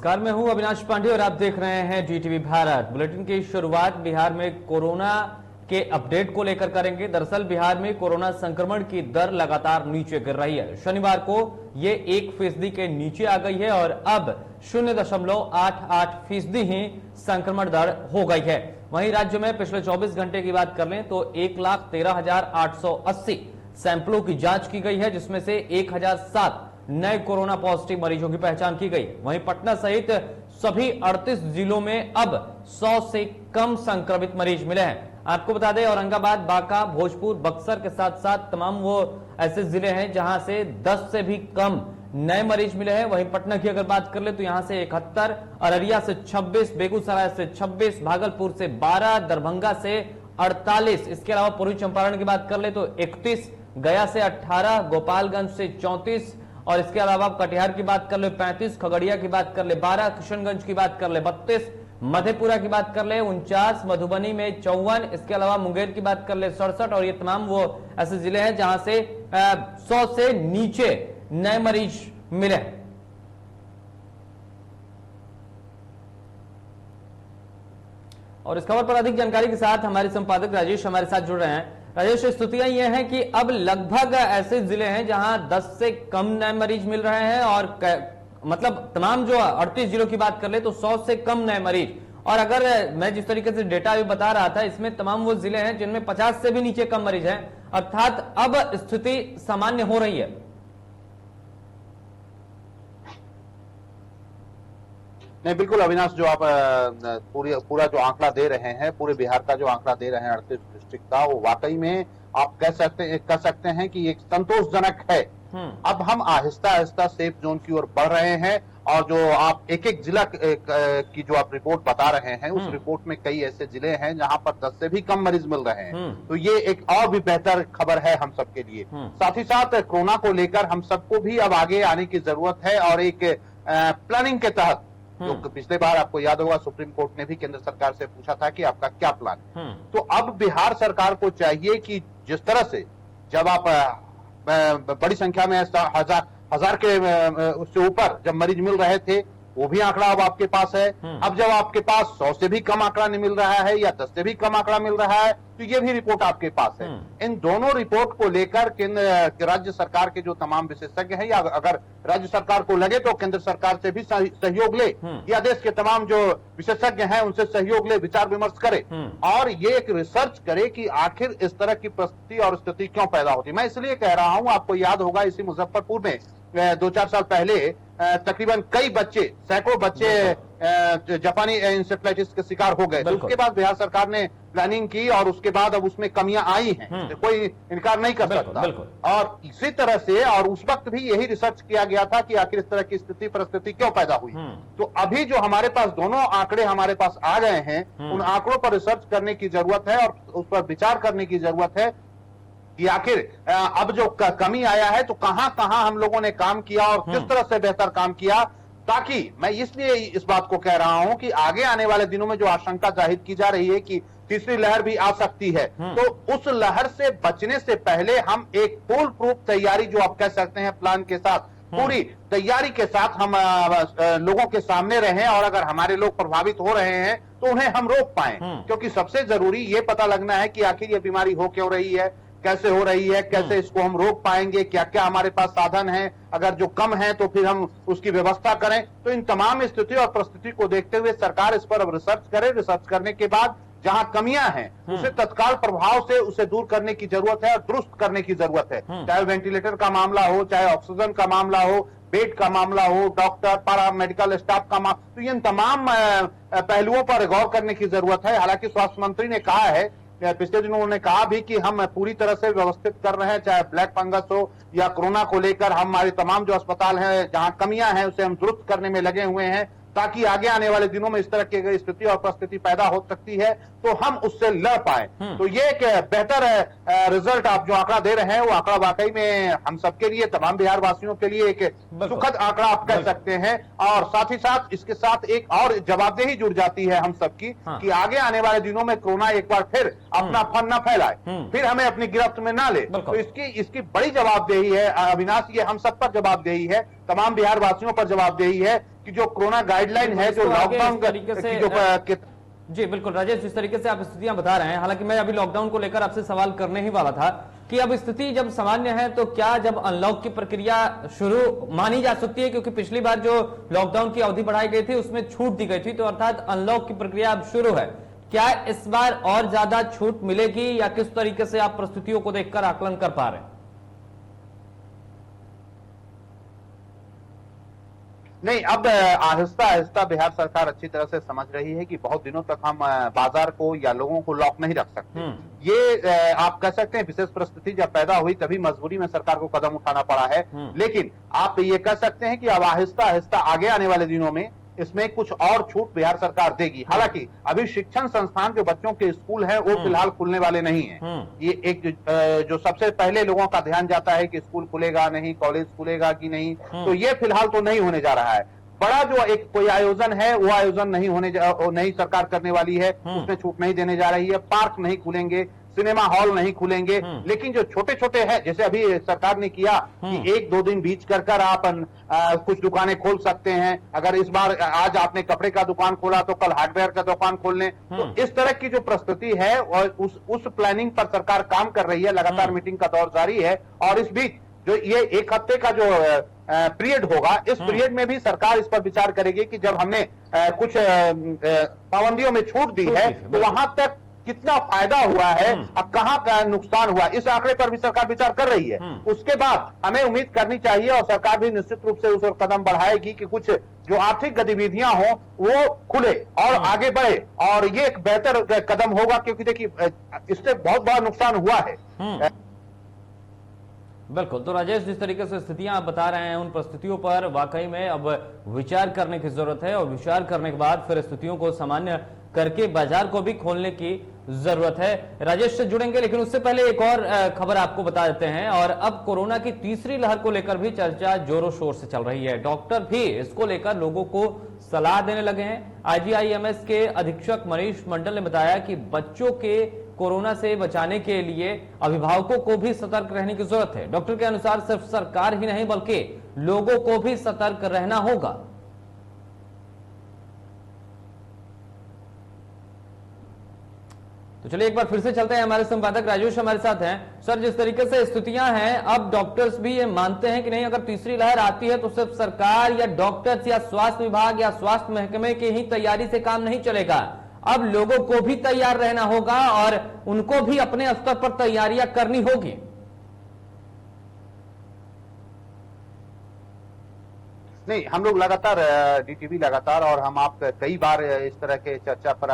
नमस्कार, मैं हूं अविनाश पांडे और आप देख रहे हैं डीटीवी भारत। बुलेटिन की शुरुआत बिहार में कोरोना के अपडेट को लेकर करेंगे। दरअसल बिहार में कोरोना संक्रमण की दर लगातार नीचे गिर रही है। शनिवार को ये 1% के नीचे आ गई है और अब 0.88% ही संक्रमण दर हो गई है। वहीं राज्य में पिछले 24 घंटे की बात कर लें तो 1,13,880 सैंपलों की जांच की गई है, जिसमें से 1007 नए कोरोना पॉजिटिव मरीजों की पहचान की गई। वहीं पटना सहित सभी 38 जिलों में अब 100 से कम संक्रमित मरीज मिले हैं। आपको बता दें, औरंगाबाद, बांका, भोजपुर, बक्सर के साथ साथ तमाम वो ऐसे जिले हैं जहां से 10 से भी कम नए मरीज मिले हैं। वहीं पटना की अगर बात कर ले तो यहां से 71, अररिया से 26, बेगूसराय से 26, भागलपुर से 12, दरभंगा से 48, इसके अलावा पूर्वी चंपारण की बात कर ले तो 31, गया से 18, गोपालगंज से 34 और इसके अलावा कटिहार की बात कर ले 35, खगड़िया की बात कर ले 12, किशनगंज की बात कर ले 32, मधेपुरा की बात कर ले 49, मधुबनी में 54, इसके अलावा मुंगेर की बात कर ले 67 और ये तमाम वो ऐसे जिले हैं जहां से 100 से नीचे नए मरीज मिले। और इस खबर पर अधिक जानकारी के साथ हमारे संपादक राजेश हमारे साथ जुड़ रहे हैं। राजेश, स्थितियां यह हैं कि अब लगभग ऐसे जिले हैं जहां 10 से कम नए मरीज मिल रहे हैं और मतलब तमाम जो 38 जिलों की बात कर ले तो 100 से कम नए मरीज। और अगर मैं जिस तरीके से डेटा अभी बता रहा था, इसमें तमाम वो जिले हैं जिनमें 50 से भी नीचे कम मरीज हैं, अर्थात अब स्थिति सामान्य हो रही है। नहीं, बिल्कुल अविनाश, जो आप पूरा जो आंकड़ा दे रहे हैं, पूरे बिहार का जो आंकड़ा दे रहे हैं 38 डिस्ट्रिक्ट का, वो वाकई में आप कह सकते हैं कि एक संतोषजनक है। अब हम आहिस्ता आहिस्ता सेफ जोन की ओर बढ़ रहे हैं और जो आप एक जिला की जो आप रिपोर्ट बता रहे हैं, उस रिपोर्ट में कई ऐसे जिले हैं जहां पर 10 से भी कम मरीज मिल रहे हैं। तो ये एक और भी बेहतर खबर है हम सबके लिए। साथ ही साथ कोरोना को लेकर हम सबको भी अब आगे आने की जरूरत है और एक प्लानिंग के तहत, जो पिछले बार आपको याद होगा सुप्रीम कोर्ट ने भी केंद्र सरकार से पूछा था कि आपका क्या प्लान है। तो अब बिहार सरकार को चाहिए कि जिस तरह से जब आप बड़ी संख्या में हजार के उससे ऊपर जब मरीज मिल रहे थे, वो भी आंकड़ा अब आपके पास है। अब जब आपके पास 100 से भी कम आंकड़ा नहीं मिल रहा है या 10 से भी कम आंकड़ा मिल रहा है, तो ये भी रिपोर्ट आपके पास है। इन दोनों रिपोर्ट को लेकर केंद्र राज्य सरकार के जो तमाम विशेषज्ञ हैं, या अगर राज्य सरकार को लगे तो केंद्र सरकार से भी सहयोग ले, या देश के तमाम जो विशेषज्ञ हैं उनसे सहयोग ले, विचार विमर्श करे और ये एक रिसर्च करे कि आखिर इस तरह की परिस्थिति और स्थिति क्यों पैदा होती है। मैं इसलिए कह रहा हूं, आपको याद होगा इसी मुजफ्फरपुर में 2-4 साल पहले तकरीबन कई बच्चे, सैकड़ों बच्चे जापानी इंसेफ्लाइटिस के शिकार हो गए। तो उसके बाद बिहार सरकार ने प्लानिंग की और उसके बाद अब उसमें कमियां आई हैं, तो कोई इनकार नहीं कर सकता। और इसी तरह से और उस वक्त भी यही रिसर्च किया गया था कि आखिर इस तरह की स्थिति परिस्थिति क्यों पैदा हुई। तो अभी जो हमारे पास दोनों आंकड़े हमारे पास आ गए हैं, उन आंकड़ों पर रिसर्च करने की जरूरत है और उस पर विचार करने की जरूरत है कि आखिर अब जो कमी आया है तो कहां कहां हम लोगों ने काम किया और किस तरह से बेहतर काम किया, ताकि मैं इसलिए इस बात को कह रहा हूं कि आगे आने वाले दिनों में जो आशंका जाहिर की जा रही है कि तीसरी लहर भी आ सकती है, तो उस लहर से बचने से पहले हम एक फुल प्रूफ तैयारी, जो आप कह सकते हैं प्लान के साथ, पूरी तैयारी के साथ हम लोगों के सामने रहें और अगर हमारे लोग प्रभावित हो रहे हैं तो उन्हें हम रोक पाएं। क्योंकि सबसे जरूरी ये पता लगना है कि आखिर ये बीमारी हो क्यों रही है, कैसे हो रही है, कैसे इसको हम रोक पाएंगे, क्या क्या हमारे पास साधन हैं, अगर जो कम है तो फिर हम उसकी व्यवस्था करें। तो इन तमाम स्थिति और परिस्थिति को देखते हुए सरकार इस पर अब रिसर्च करे। रिसर्च करने के बाद जहां कमियां हैं उसे तत्काल प्रभाव से उसे दूर करने की जरूरत है और दुरुस्त करने की जरूरत है। चाहे वेंटिलेटर का मामला हो, चाहे ऑक्सीजन का मामला हो, बेड का मामला हो, डॉक्टर, पैरा मेडिकल स्टाफ का मामला, तो इन तमाम पहलुओं पर गौर करने की जरूरत है। हालांकि स्वास्थ्य मंत्री ने कहा है, पिछले दिनों उन्होंने कहा भी कि हम पूरी तरह से व्यवस्थित कर रहे हैं, चाहे ब्लैक फंगस हो या कोरोना को लेकर हमारे तमाम जो अस्पताल हैं जहां कमियां हैं उसे हम दुरुस्त करने में लगे हुए हैं, ताकि आगे आने वाले दिनों में इस तरह की स्थिति और परिस्थिति पैदा हो सकती है तो हम उससे लड़ पाए। तो ये एक बेहतर रिजल्ट आप जो आंकड़ा दे रहे हैं, वो आंकड़ा वाकई में हम सबके लिए, तमाम बिहार वासियों के लिए एक सुखद आंकड़ा आप कह सकते हैं। और साथ ही साथ इसके साथ एक और जवाबदेही जुड़ जाती है हम सबकी कि आगे आने वाले दिनों में कोरोना एक बार फिर अपना फन न फैलाए, फिर हमें अपनी गिरफ्त में ना ले। तो इसकी बड़ी जवाबदेही है अविनाश, ये हम सब पर जवाबदेही है तमाम बिहार वासियों पर जवाबदेही है कि जो कोरोना गाइडलाइन है, जो लॉकडाउन तरीके से जो जी बिल्कुल राजेश, जिस तरीके से आप स्थितियां बता रहे हैं, हालांकि मैं अभी लॉकडाउन को लेकर आपसे सवाल करने ही वाला था कि अब स्थिति जब सामान्य है तो क्या जब अनलॉक की प्रक्रिया शुरू मानी जा सकती है, क्योंकि पिछली बार जो लॉकडाउन की अवधि बढ़ाई गई थी उसमें छूट दी गई थी, तो अर्थात अनलॉक की प्रक्रिया अब शुरू है, क्या इस बार और ज्यादा छूट मिलेगी या किस तरीके से आप परिस्थितियों को देखकर आकलन कर पा रहे हैं? नहीं, अब आहिस्ता आहिस्ता बिहार सरकार अच्छी तरह से समझ रही है कि बहुत दिनों तक हम बाजार को या लोगों को लॉक नहीं रख सकते। ये आप कह सकते हैं विशेष परिस्थिति जब पैदा हुई तभी मजबूरी में सरकार को कदम उठाना पड़ा है, लेकिन आप ये कह सकते हैं कि अब आहिस्ता आहिस्ता आगे आने वाले दिनों में इसमें कुछ और छूट बिहार सरकार देगी। हालांकि अभी शिक्षण संस्थान जो बच्चों के स्कूल हैं वो फिलहाल खुलने वाले नहीं हैं। ये एक जो सबसे पहले लोगों का ध्यान जाता है कि स्कूल खुलेगा नहीं, कॉलेज खुलेगा कि नहीं, तो ये फिलहाल तो नहीं होने जा रहा है। बड़ा जो एक कोई आयोजन है वो आयोजन नहीं सरकार करने वाली है, उसमें छूट नहीं देने जा रही है। पार्क नहीं खुलेंगे, सिनेमा हॉल नहीं खुलेंगे, लेकिन जो छोटे छोटे हैं, जैसे अभी सरकार ने किया कि एक दो दिन बीच कर आप कुछ दुकानें खोल सकते हैं। अगर इस बार आज आपने कपड़े का दुकान खोला तो कल हार्डवेयर का दुकान खोल लें, तो इस तरह की जो प्रस्तुति है और उस प्लानिंग पर सरकार काम कर रही है। लगातार मीटिंग का दौर जारी है और इस बीच जो ये एक हफ्ते का जो पीरियड होगा, इस पीरियड में भी सरकार इस पर विचार करेगी कि जब हमने कुछ पाबंदियों में छूट दी है तो वहां तक कितना फायदा हुआ है और कहां का नुकसान हुआ, इस आंकड़े पर भी सरकार विचार कर रही है। उसके बाद हमें उम्मीद करनी चाहिए और सरकार भी निश्चित रूप से उस ओर कदम बढ़ाएगी कि कुछ जो आर्थिक गतिविधियां हो वो खुले और आगे बढ़े, और ये एक बेहतर कदम होगा, क्योंकि देखिए इससे बहुत बड़ा नुकसान हुआ है। बिल्कुल, तो राजेश जिस तरीके से स्थितियां आप बता रहे हैं उन परिस्थितियों पर वाकई में अब विचार करने की जरूरत है, और विचार करने के बाद फिर स्थितियों को सामान्य करके बाजार को भी खोलने की जरूरत है। राजेश से जुड़ेंगे, लेकिन उससे पहले एक और खबर आपको बता देते हैं। और अब कोरोना की तीसरी लहर को लेकर भी चर्चा जोरों शोर से चल रही है। डॉक्टर भी इसको लेकर लोगों को सलाह देने लगे हैं। IGIMS के अधीक्षक मनीष मंडल ने बताया कि बच्चों के कोरोना से बचाने के लिए अभिभावकों को भी सतर्क रहने की जरूरत है। डॉक्टर के अनुसार सिर्फ सरकार ही नहीं बल्कि लोगों को भी सतर्क रहना होगा। तो चलिए एक बार फिर से चलते हैं, हमारे संपादक राजेश हमारे साथ हैं। सर, जिस तरीके से स्थितियां हैं, अब डॉक्टर्स भी ये मानते हैं कि नहीं, अगर तीसरी लहर आती है तो सिर्फ सरकार या डॉक्टर्स या स्वास्थ्य विभाग या स्वास्थ्य महकमे की ही तैयारी से काम नहीं चलेगा। अब लोगों को भी तैयार रहना होगा और उनको भी अपने स्तर पर तैयारियां करनी होगी। नहीं, हम लोग लगातार DTV लगातार और हम आप कई बार इस तरह के चर्चा पर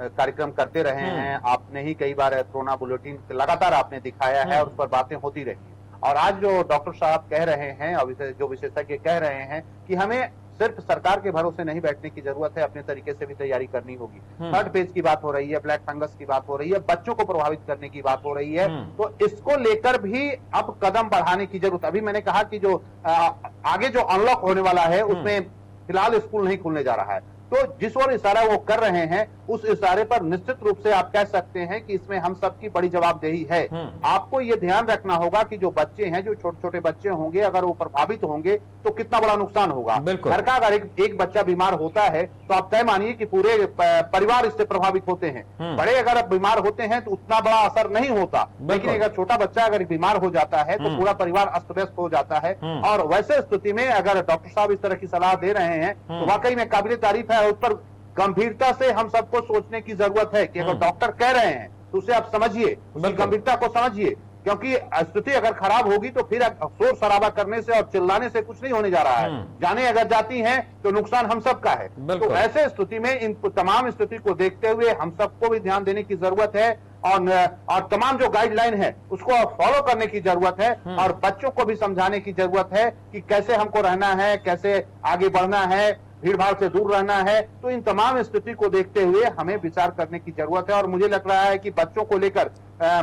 कार्यक्रम करते रहे हैं। आपने ही कई बार कोरोना बुलेटिन लगातार आपने दिखाया है और उस पर बातें होती रही। और आज जो डॉक्टर साहब कह रहे हैं और जो विशेषज्ञ कह रहे हैं कि हमें सिर्फ सरकार के भरोसे नहीं बैठने की जरूरत है, अपने तरीके से भी तैयारी करनी होगी। थर्ड फेज की बात हो रही है, ब्लैक फंगस की बात हो रही है, बच्चों को प्रभावित करने की बात हो रही है, तो इसको लेकर भी अब कदम बढ़ाने की जरूरत। अभी मैंने कहा कि जो आगे जो अनलॉक होने वाला है उसमें फिलहाल स्कूल नहीं खुलने जा रहा है, तो जिस ओर इशारा वो कर रहे हैं उस इशारे पर निश्चित रूप से आप कह सकते हैं कि इसमें हम सबकी बड़ी जवाबदेही है। आपको ये ध्यान रखना होगा कि जो बच्चे हैं, जो छोटे छोटे बच्चे होंगे, अगर वो प्रभावित होंगे तो कितना बड़ा नुकसान होगा। घर का अगर एक बच्चा बीमार होता है तो आप तय मानिए कि पूरे परिवार इससे प्रभावित होते हैं। बड़े अगर बीमार होते हैं तो उतना बड़ा असर नहीं होता, लेकिन अगर छोटा बच्चा अगर बीमार हो जाता है तो पूरा परिवार अस्त व्यस्त हो जाता है। और वैसे स्थिति में अगर डॉक्टर साहब इस तरह की सलाह दे रहे हैं तो वाकई में काबिल तारीफ है। उस पर गंभीरता से हम सबको सोचने की जरूरत है कि अगर डॉक्टर कह रहे हैं तो उसे आप समझिए, उसकी गंभीरता को समझिए, क्योंकि स्थिति अगर खराब होगी तो फिर शोर शराबा करने से और चिल्लाने से कुछ नहीं होने जा रहा है। जाने अगर जाती हैं तो नुकसान हम सबका है। तो ऐसे स्थिति में इन तमाम स्थिति को देखते हुए हम सबको भी ध्यान देने की जरूरत है और तमाम जो गाइडलाइन है उसको फॉलो करने की जरूरत है और बच्चों को भी समझाने की जरूरत है कि कैसे हमको रहना है, कैसे आगे बढ़ना है, भीड़ भाड़ से दूर रहना है। तो इन तमाम स्थिति को देखते हुए हमें विचार करने की जरूरत है। और मुझे लग रहा है कि बच्चों को लेकर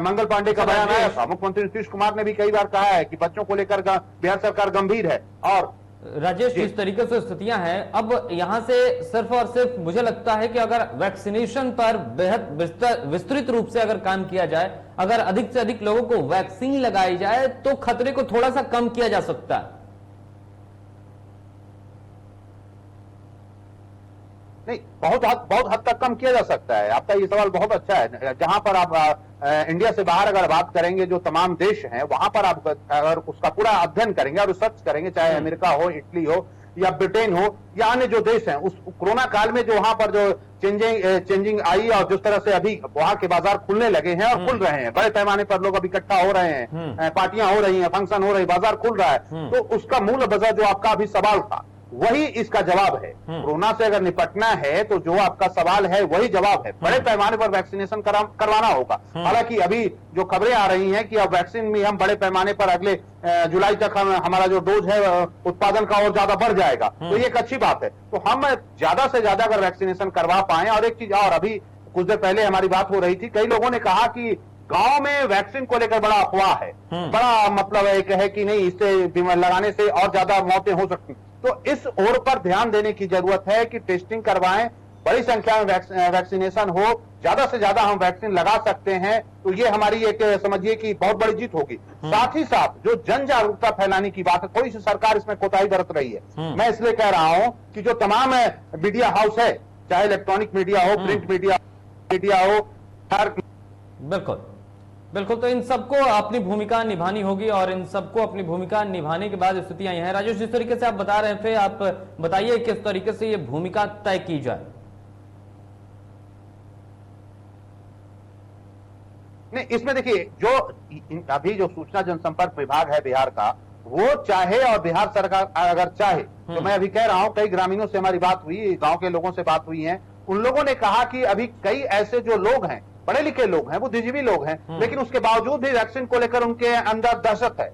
मंगल पांडे का बयान आया, मुख्यमंत्री नीतीश कुमार ने भी कई बार कहा है कि बच्चों को लेकर बिहार सरकार गंभीर है। और राजेश, जिस तरीके से स्थितियां हैं, अब यहां से सिर्फ और सिर्फ मुझे लगता है कि अगर वैक्सीनेशन पर बेहद विस्तृत रूप से अगर काम किया जाए, अगर अधिक से अधिक लोगों को वैक्सीन लगाई जाए तो खतरे को थोड़ा सा कम किया जा सकता है। नहीं, बहुत हद तक कम किया जा सकता है। आपका ये सवाल बहुत अच्छा है। जहां पर आप इंडिया से बाहर अगर बात करेंगे, जो तमाम देश हैं वहां पर आप अगर उसका पूरा अध्ययन करेंगे और रिसर्च करेंगे, चाहे अमेरिका हो, इटली हो या ब्रिटेन हो या अन्य जो देश हैं, उस कोरोना काल में जो वहां पर जो चेंजिंग आई और जिस तरह से अभी वहां के बाजार खुलने लगे हैं और खुल रहे हैं, बड़े पैमाने पर लोग अभी इकट्ठा हो रहे हैं, पार्टियां हो रही हैं, फंक्शन हो रही, बाजार खुल रहा है, तो उसका मूल वजह जो आपका अभी सवाल था वही इसका जवाब है। कोरोना से अगर निपटना है तो जो आपका सवाल है वही जवाब है। बड़े पैमाने पर वैक्सीनेशन करवाना होगा। हालांकि अभी जो खबरें आ रही हैं कि अब वैक्सीन में हम बड़े पैमाने पर अगले जुलाई तक हमारा जो डोज है उत्पादन का और ज्यादा बढ़ जाएगा, तो ये एक अच्छी बात है। तो हम ज्यादा से ज्यादा अगर वैक्सीनेशन करवा पाए। और एक चीज और, अभी कुछ देर पहले हमारी बात हो रही थी, कई लोगों ने कहा कि गांव में वैक्सीन को लेकर बड़ा अफवाह है, बड़ा मतलब एक है कि नहीं, इससे लगाने से और ज्यादा मौतें हो सकती। तो इस ओर पर ध्यान देने की जरूरत है कि टेस्टिंग करवाएं, बड़ी संख्या में वैक्सीनेशन हो, ज्यादा से ज्यादा हम वैक्सीन लगा सकते हैं, तो ये हमारी एक समझिए कि बहुत बड़ी जीत होगी। साथ ही साथ जो जन जागरूकता फैलाने की बात है, थोड़ी सी सरकार इसमें कोताही बरत रही है। मैं इसलिए कह रहा हूं कि जो तमाम मीडिया हाउस है, चाहे इलेक्ट्रॉनिक मीडिया हो, प्रिंट मीडिया हो, बिल्कुल बिल्कुल, तो इन सबको अपनी भूमिका निभानी होगी और इन सबको अपनी भूमिका निभाने के बाद स्थितियां यह है। राजेश, जिस तरीके से आप बता रहे थे, आप बताइए किस तरीके से ये भूमिका तय की जाए। नहीं, इसमें देखिए, जो अभी जो सूचना जनसंपर्क विभाग है बिहार का, वो चाहे और बिहार सरकार अगर चाहे, तो मैं अभी कह रहा हूं, कई ग्रामीणों से हमारी बात हुई, गांव के लोगों से बात हुई है, उन लोगों ने कहा कि अभी कई ऐसे जो लोग हैं, पढ़े लिखे लोग हैं, बुद्धिजीवी लोग हैं, लेकिन उसके बावजूद भी वैक्सीन को लेकर उनके अंदर दहशत है,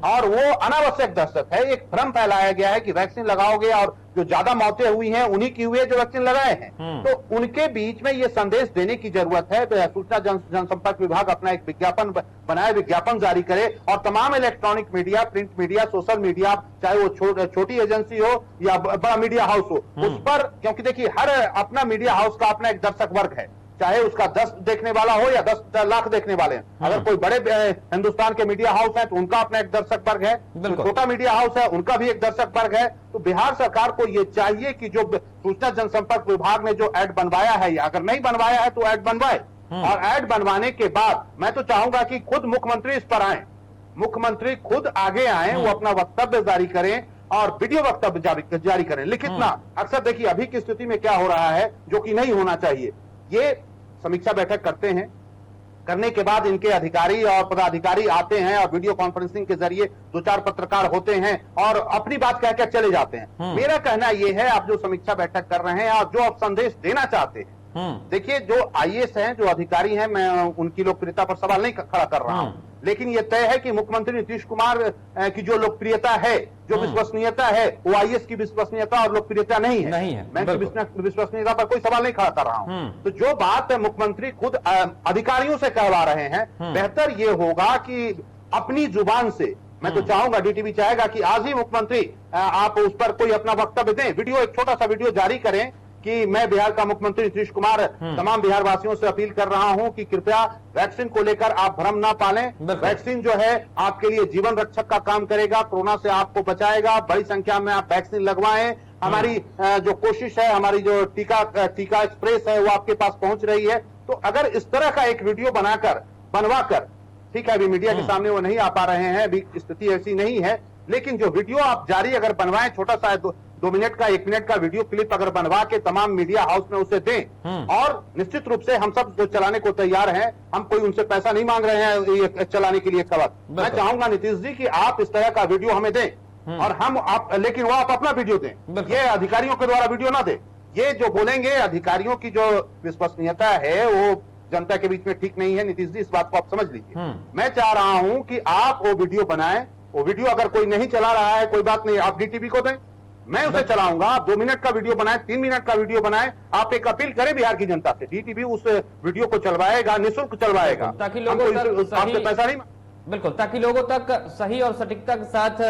और वो अनावश्यक दहशत है। एक भ्रम फैलाया गया है कि वैक्सीन लगाओगे और जो ज्यादा मौतें हुई हैं उन्हीं की हुई है जो वैक्सीन लगाए हैं। तो उनके बीच में ये संदेश देने की जरूरत है। सूचना जनसंपर्क विभाग अपना एक विज्ञापन बनाए, विज्ञापन जारी करे, और तमाम electronic media, print media, social media, चाहे वो छोटी एजेंसी हो या बड़ा मीडिया हाउस हो, उस पर, क्योंकि देखिए हर अपना मीडिया हाउस का अपना एक दर्शक वर्ग है, चाहे उसका 10 देखने वाला हो या 10 लाख देखने वाले हैं। अगर कोई बड़े हिंदुस्तान के मीडिया हाउस हैं तो उनका अपना एक दर्शक वर्ग है, छोटा मीडिया हाउस है उनका भी एक दर्शक वर्ग है। तो बिहार सरकार को यह चाहिए कि जो सूचना जनसंपर्क विभाग ने जो ऐड बनवाया है, या अगर नहीं बनवाया है तो ऐड बनवाए, और ऐड बनवाने के बाद मैं तो चाहूंगा कि खुद मुख्यमंत्री इस पर आए, मुख्यमंत्री खुद आगे आए, वो अपना वक्तव्य जारी करें और वीडियो वक्तव्य जारी करें, लिखित ना। अक्सर देखिए अभी की स्थिति में क्या हो रहा है, जो कि नहीं होना चाहिए, ये समीक्षा बैठक करते हैं, करने के बाद इनके अधिकारी और पदाधिकारी आते हैं और वीडियो कॉन्फ्रेंसिंग के जरिए 2-4 पत्रकार होते हैं और अपनी बात कहकर चले जाते हैं। मेरा कहना यह है, आप जो समीक्षा बैठक कर रहे हैं, आप जो आप संदेश देना चाहते हैं, देखिए जो आईएएस हैं, जो अधिकारी हैं, मैं उनकी लोकप्रियता पर सवाल नहीं खड़ा कर रहा हूं, लेकिन यह तय है कि मुख्यमंत्री नीतीश कुमार की जो लोकप्रियता है, जो विश्वसनीयता है, वो आईएएस की विश्वसनीयता और लोकप्रियता नहीं है। मैं विश्वसनीयता पर कोई सवाल नहीं खड़ा कर रहा हूं। तो जो बात मुख्यमंत्री खुद अधिकारियों से कहवा रहे हैं, बेहतर ये होगा कि अपनी जुबान से, मैं तो चाहूंगा, डीटीवी चाहेगा कि आज ही मुख्यमंत्री आप उस पर कोई अपना वक्तव्य दें, वीडियो, एक छोटा सा वीडियो जारी करें कि मैं बिहार का मुख्यमंत्री नीतीश कुमार तमाम बिहार वासियों से अपील कर रहा हूं कि कृपया वैक्सीन को लेकर आप भ्रम ना पालें। वैक्सीन जो है आपके लिए जीवन रक्षक का काम करेगा, कोरोना से आपको बचाएगा, बड़ी संख्या में आप वैक्सीन लगवाएं। हमारी जो कोशिश है, हमारी जो टीका एक्सप्रेस है, वो आपके पास पहुंच रही है। तो अगर इस तरह का एक वीडियो बनवाकर, ठीक है, अभी मीडिया के सामने वो नहीं आ पा रहे हैं, अभी स्थिति ऐसी नहीं है, लेकिन जो वीडियो आप जारी अगर बनवाएं, छोटा सा 2 मिनट का, 1 मिनट का वीडियो क्लिप अगर बनवा के तमाम मीडिया हाउस में उसे दें, और निश्चित रूप से हम सब चलाने को तैयार हैं, हम कोई उनसे पैसा नहीं मांग रहे हैं ये चलाने के लिए खबर। मैं चाहूंगा नीतीश जी कि आप इस तरह का वीडियो हमें दें, और लेकिन वो आप अपना वीडियो दें, ये अधिकारियों के द्वारा वीडियो ना दें। ये जो बोलेंगे, अधिकारियों की जो विश्वसनीयता है वो जनता के बीच में ठीक नहीं है। नीतीश जी, इस बात को आप समझ लीजिए। मैं चाह रहा हूं कि आप वो वीडियो बनाएं, वो वीडियो अगर कोई नहीं चला रहा है, कोई बात नहीं, आप डीटीवी को दें, मैं उसे चलाऊंगा। आप 2 मिनट का वीडियो बनाए, 3 मिनट का वीडियो बनाए, आप एक अपील करें बिहार की जनता से, डीटीवी उस वीडियो को चलवाएगा, निःशुल्क चलवाएगा, ताकि लोगों तक आपसे पैसा नहीं, बिल्कुल, ताकि लोगों तक सही और सटीकता के साथ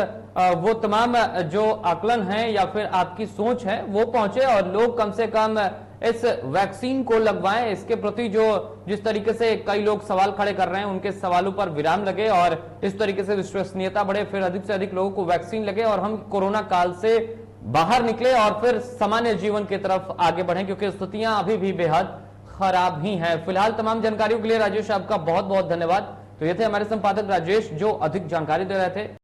वो तमाम जो आकलन है या फिर आपकी सोच है वो पहुंचे, और लोग कम से कम इस वैक्सीन को लगवाएं। इसके प्रति जो जिस तरीके से कई लोग सवाल खड़े कर रहे हैं, उनके सवालों पर विराम लगे और इस तरीके से विश्वसनीयता बढ़े, फिर अधिक से अधिक लोगों को वैक्सीन लगे और हम कोरोना काल से बाहर निकले और फिर सामान्य जीवन की तरफ आगे बढ़ें, क्योंकि स्थितियां अभी भी बेहद खराब ही हैं। फिलहाल तमाम जानकारियों के लिए राजेश आपका बहुत बहुत धन्यवाद। तो ये थे हमारे संपादक राजेश, जो अधिक जानकारी दे रहे थे।